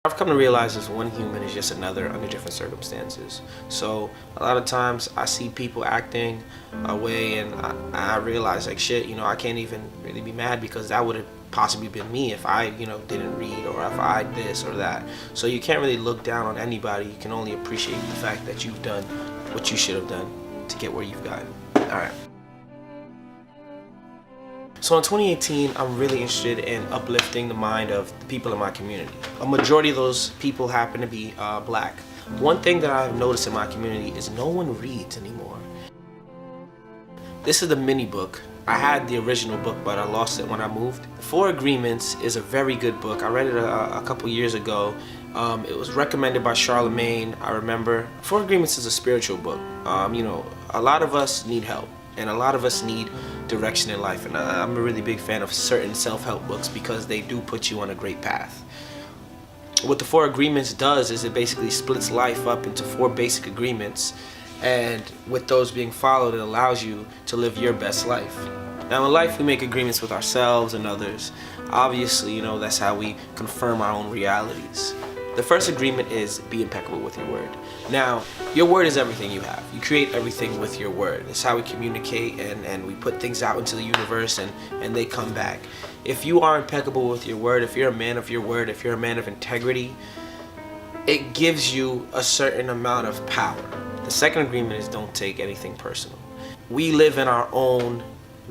I've come to realize this one human is just another under different circumstances. So a lot of times I see people acting a way and I realize like shit, I can't even really be mad because that would have possibly been me if I, didn't read or if I this or that. So you can't really look down on anybody. You can only appreciate the fact that you've done what you should have done to get where you've gotten. Alright. So in 2018, I'm really interested in uplifting the mind of the people in my community. A majority of those people happen to be black. One thing that I've noticed in my community is no one reads anymore. This is the mini book. I had the original book, but I lost it when I moved. Four Agreements is a very good book. I read it a couple years ago. It was recommended by Charlemagne, I remember. Four Agreements is a spiritual book. A lot of us need help. And a lot of us need direction in life, and I'm a really big fan of certain self-help books because they do put you on a great path. What the Four Agreements does is it basically splits life up into four basic agreements, and with those being followed, it allows you to live your best life. Now in life we make agreements with ourselves and others. Obviously, that's how we confirm our own realities. The first agreement is be impeccable with your word. Now, your word is everything you have. You create everything with your word. It's how we communicate and we put things out into the universe and they come back. If you are impeccable with your word, if you're a man of your word, if you're a man of integrity, it gives you a certain amount of power. The second agreement is don't take anything personal. We live in our own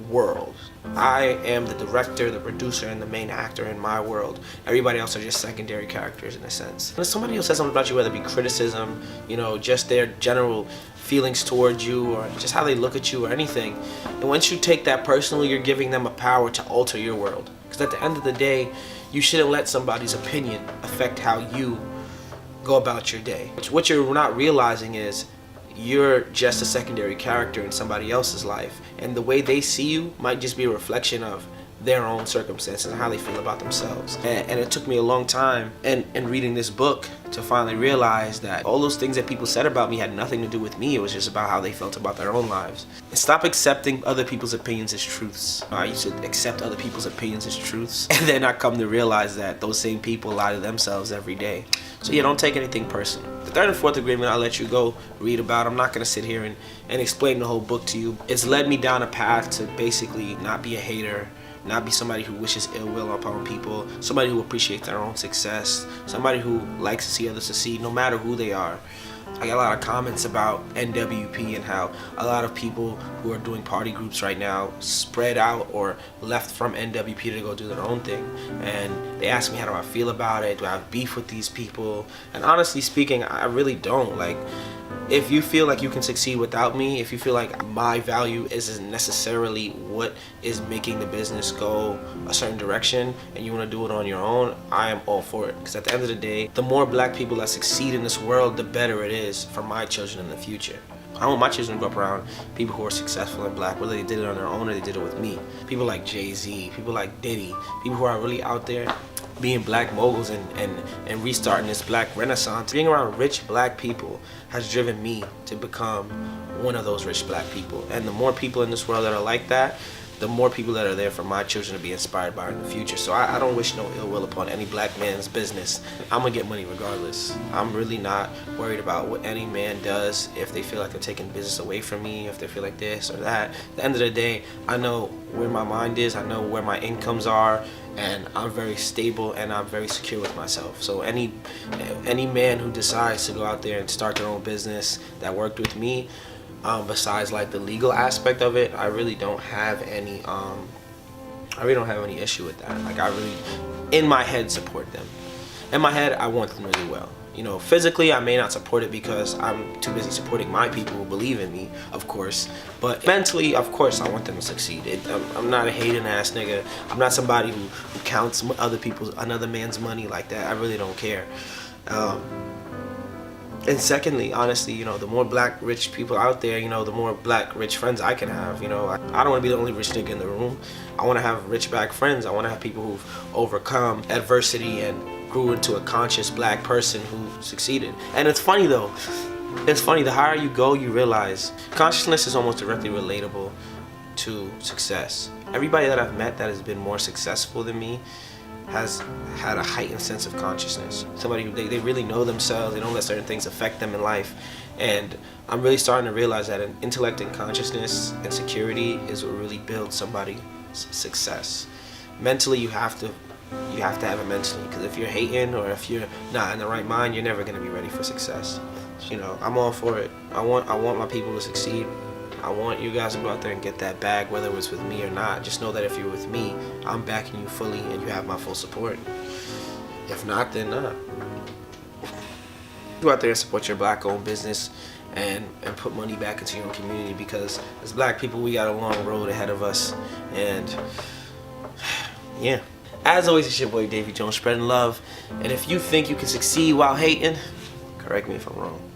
world. I am the director, the producer, and the main actor in my world. Everybody else are just secondary characters in a sense. And if somebody else says something about you, whether it be criticism, just their general feelings towards you or just how they look at you or anything, and once you take that personally, you're giving them a power to alter your world. Because at the end of the day, you shouldn't let somebody's opinion affect how you go about your day. What you're not realizing is you're just a secondary character in somebody else's life, and the way they see you might just be a reflection of their own circumstances and how they feel about themselves. And it took me a long time in reading this book to finally realize that all those things that people said about me had nothing to do with me. It was just about how they felt about their own lives. And stop accepting other people's opinions as truths. I used to accept other people's opinions as truths, and then I come to realize that those same people lie to themselves every day. So yeah, don't take anything personal. The third and fourth agreement I'll let you go read about. I'm not going to sit here and explain the whole book to you. It's led me down a path to basically not be a hater, not be somebody who wishes ill will upon people, somebody who appreciates their own success, somebody who likes to see others succeed no matter who they are. I get a lot of comments about NWP and how a lot of people who are doing party groups right now spread out or left from NWP to go do their own thing. And they ask me how do I feel about it, do I have beef with these people? And honestly speaking, I really don't. Like, if you feel like you can succeed without me, if you feel like my value isn't necessarily what is making the business go a certain direction and you want to do it on your own, I am all for it. Because at the end of the day, the more black people that succeed in this world, the better it is for my children in the future. I want my children to grow up around people who are successful and black, whether they did it on their own or they did it with me. People like Jay-Z, people like Diddy, people who are really out there being black moguls and restarting this black renaissance. Being around rich black people has driven me to become one of those rich black people. And the more people in this world that are like that, the more people that are there for my children to be inspired by in the future. So I don't wish no ill will upon any black man's business. I'm gonna get money regardless. I'm really not worried about what any man does, if they feel like they're taking business away from me, if they feel like this or that. At the end of the day, I know where my mind is, I know where my incomes are, and I'm very stable and I'm very secure with myself. So any man who decides to go out there and start their own business that worked with me, besides like the legal aspect of it, I really don't have any issue with that. Like, I really, in my head, support them. In my head, I want them to do well. Physically, I may not support it because I'm too busy supporting my people who believe in me, of course. But mentally, of course, I want them to succeed. I'm not a hating ass nigga. I'm not somebody who counts another man's money like that. I really don't care. And secondly, honestly, the more black rich people out there, the more black rich friends I can have. I don't want to be the only rich nigga in the room. I want to have rich black friends. I want to have people who've overcome adversity and grew into a conscious black person who succeeded. And it's funny though. It's funny, the higher you go, you realize consciousness is almost directly relatable to success. Everybody that I've met that has been more successful than me has had a heightened sense of consciousness. Somebody who they really know themselves, they don't let certain things affect them in life. And I'm really starting to realize that an intellect and consciousness and security is what really builds somebody's success. Mentally, you have to have it mentally, because if you're hating or if you're not in the right mind, you're never going to be ready for success. You know, I'm all for it. I want my people to succeed. I want you guys to go out there and get that bag, whether it's with me or not. Just know that if you're with me, I'm backing you fully and you have my full support. If not, then not. Go out there and support your black-owned business and put money back into your own community, because as black people, we got a long road ahead of us. And yeah. As always, it's your boy Davy Jones, spreading love. And if you think you can succeed while hating, correct me if I'm wrong.